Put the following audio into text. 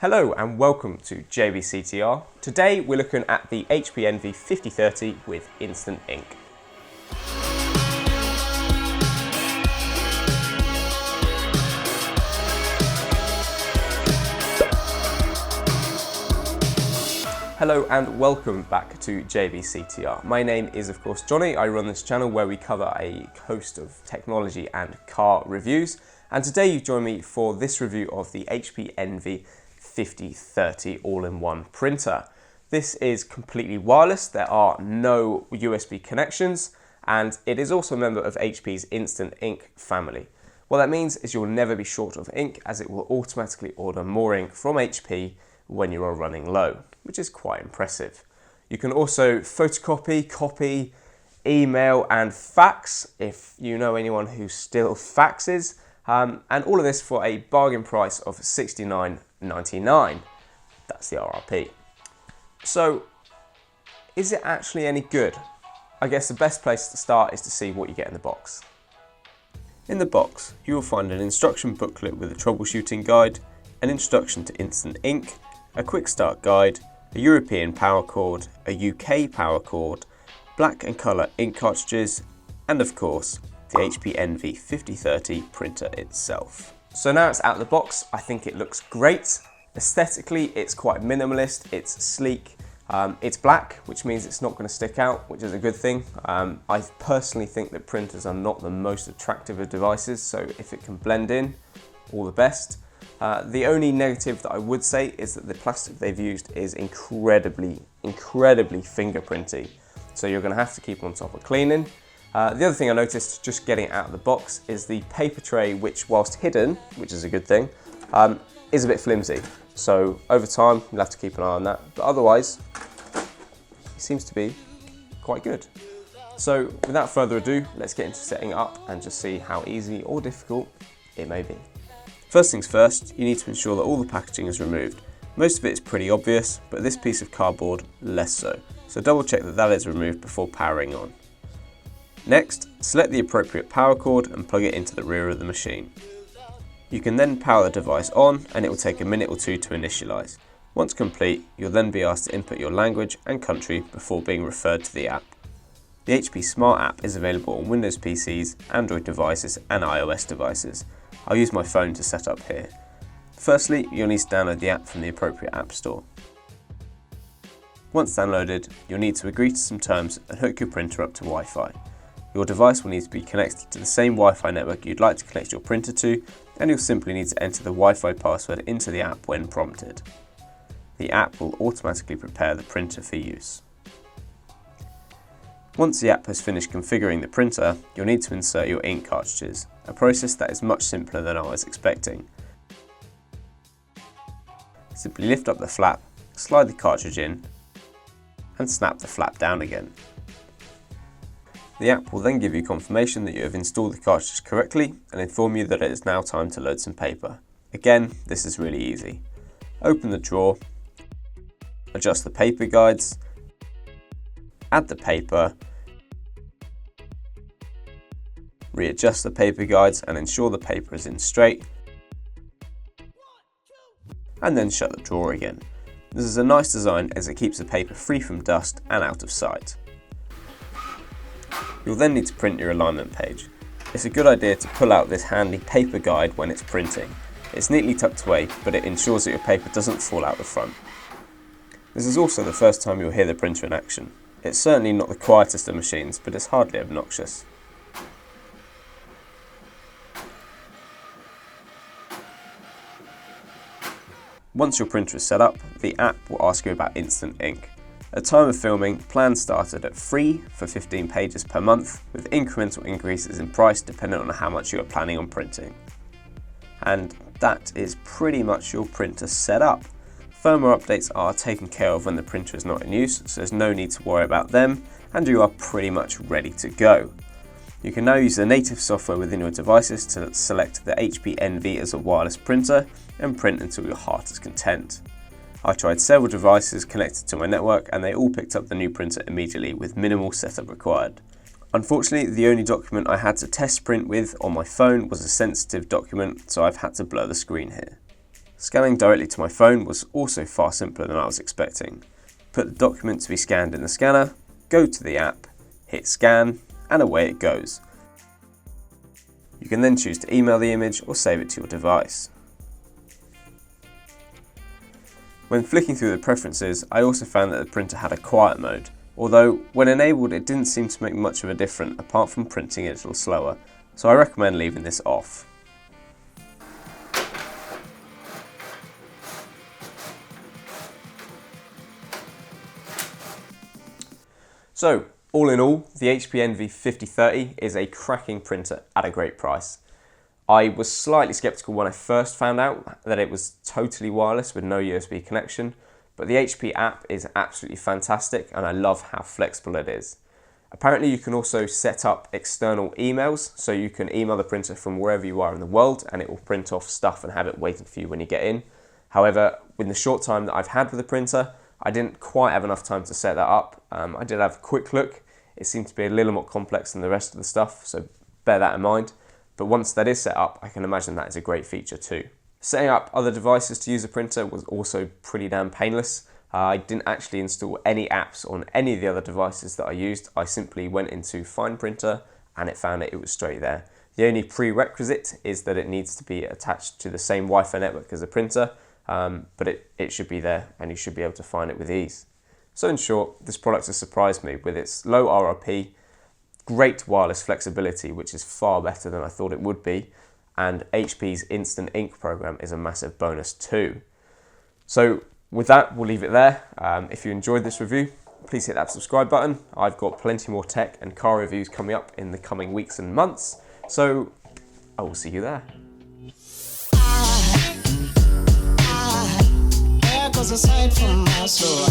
Hello and welcome to JBCTR. Today we're looking at the HP Envy 5030 with Instant Ink. Hello and welcome back to JBCTR. My name is of course Johnny. I run this channel where we cover a host of technology and car reviews. And today you join me for this review of the HP Envy 5030 all-in-one printer. This is completely wireless. There are no USB connections, and it is also a member of HP's Instant Ink family. What that means is you'll never be short of ink, as it will automatically order more ink from HP when you are running low, which is quite impressive. You can also photocopy, copy, email and fax if you know anyone who still faxes, and all of this for a bargain price of $69.99. That's the RRP. So, is it actually any good? I guess the best place to start is to see what you get in the box. In the box, you will find an instruction booklet with a troubleshooting guide, an introduction to Instant Ink, a quick start guide, a European power cord, a UK power cord, black and colour ink cartridges, and of course, the HP Envy 5030 printer itself. So now it's out of the box, I think it looks great. Aesthetically, it's quite minimalist, it's sleek, it's black, which means it's not going to stick out, which is a good thing. I personally think that printers are not the most attractive of devices, so if it can blend in, all the best. The only negative that I would say is that the plastic they've used is incredibly fingerprinty, so you're going to have to keep on top of cleaning. The other thing I noticed just getting it out of the box is the paper tray, which whilst hidden, which is a good thing, is a bit flimsy. So over time, you'll have to keep an eye on that. But otherwise, it seems to be quite good. So without further ado, let's get into setting it up and just see how easy or difficult it may be. First things first, you need to ensure that all the packaging is removed. Most of it is pretty obvious, but this piece of cardboard, less so. So double check that that is removed before powering on. Next, select the appropriate power cord and plug it into the rear of the machine. You can then power the device on and it will take a minute or two to initialize. Once complete, you'll then be asked to input your language and country before being referred to the app. The HP Smart app is available on Windows PCs, Android devices and iOS devices. I'll use my phone to set up here. Firstly, you'll need to download the app from the appropriate app store. Once downloaded, you'll need to agree to some terms and hook your printer up to Wi-Fi. Your device will need to be connected to the same Wi-Fi network you'd like to connect your printer to, and you'll simply need to enter the Wi-Fi password into the app when prompted. The app will automatically prepare the printer for use. Once the app has finished configuring the printer, you'll need to insert your ink cartridges, a process that is much simpler than I was expecting. Simply lift up the flap, slide the cartridge in, and snap the flap down again. The app will then give you confirmation that you have installed the cartridge correctly and inform you that it is now time to load some paper. Again, this is really easy. Open the drawer, adjust the paper guides, add the paper, readjust the paper guides and ensure the paper is in straight, and then shut the drawer again. This is a nice design as it keeps the paper free from dust and out of sight. You'll then need to print your alignment page. It's a good idea to pull out this handy paper guide when it's printing. It's neatly tucked away, but it ensures that your paper doesn't fall out the front. This is also the first time you'll hear the printer in action. It's certainly not the quietest of machines, but it's hardly obnoxious. Once your printer is set up, the app will ask you about Instant Ink. At time of filming, plans started at free for 15 pages per month, with incremental increases in price depending on how much you are planning on printing. And that is pretty much your printer set up. Firmware updates are taken care of when the printer is not in use, so there's no need to worry about them, and you are pretty much ready to go. You can now use the native software within your devices to select the HP Envy as a wireless printer and print until your heart is content. I tried several devices connected to my network and they all picked up the new printer immediately with minimal setup required. Unfortunately, the only document I had to test print with on my phone was a sensitive document, so I've had to blur the screen here. Scanning directly to my phone was also far simpler than I was expecting. Put the document to be scanned in the scanner, go to the app, hit scan, and away it goes. You can then choose to email the image or save it to your device. When flicking through the preferences, I also found that the printer had a quiet mode, although when enabled it didn't seem to make much of a difference apart from printing it a little slower, so I recommend leaving this off. So, all in all, the HP Envy 5030 is a cracking printer at a great price. I was slightly skeptical when I first found out that it was totally wireless with no USB connection, but the HP app is absolutely fantastic and I love how flexible it is. Apparently you can also set up external emails, so you can email the printer from wherever you are in the world and it will print off stuff and have it waiting for you when you get in. However, in the short time that I've had with the printer, I didn't quite have enough time to set that up. I did have a quick look. It seemed to be a little more complex than the rest of the stuff, so bear that in mind. But once that is set up, I can imagine that is a great feature too. Setting up other devices to use a printer was also pretty damn painless. I didn't actually install any apps on any of the other devices that I used. I simply went into Find Printer and it found it was straight there. The only prerequisite is that it needs to be attached to the same Wi-Fi network as the printer, but it should be there and you should be able to find it with ease. So in short, this product has surprised me with its low RRP, great wireless flexibility, which is far better than I thought it would be, and HP's Instant Ink program is a massive bonus too. So with that, we'll leave it there. If you enjoyed this review, please hit that subscribe button. I've got plenty more tech and car reviews coming up in the coming weeks and months, so I will see you there. Aside from my soul.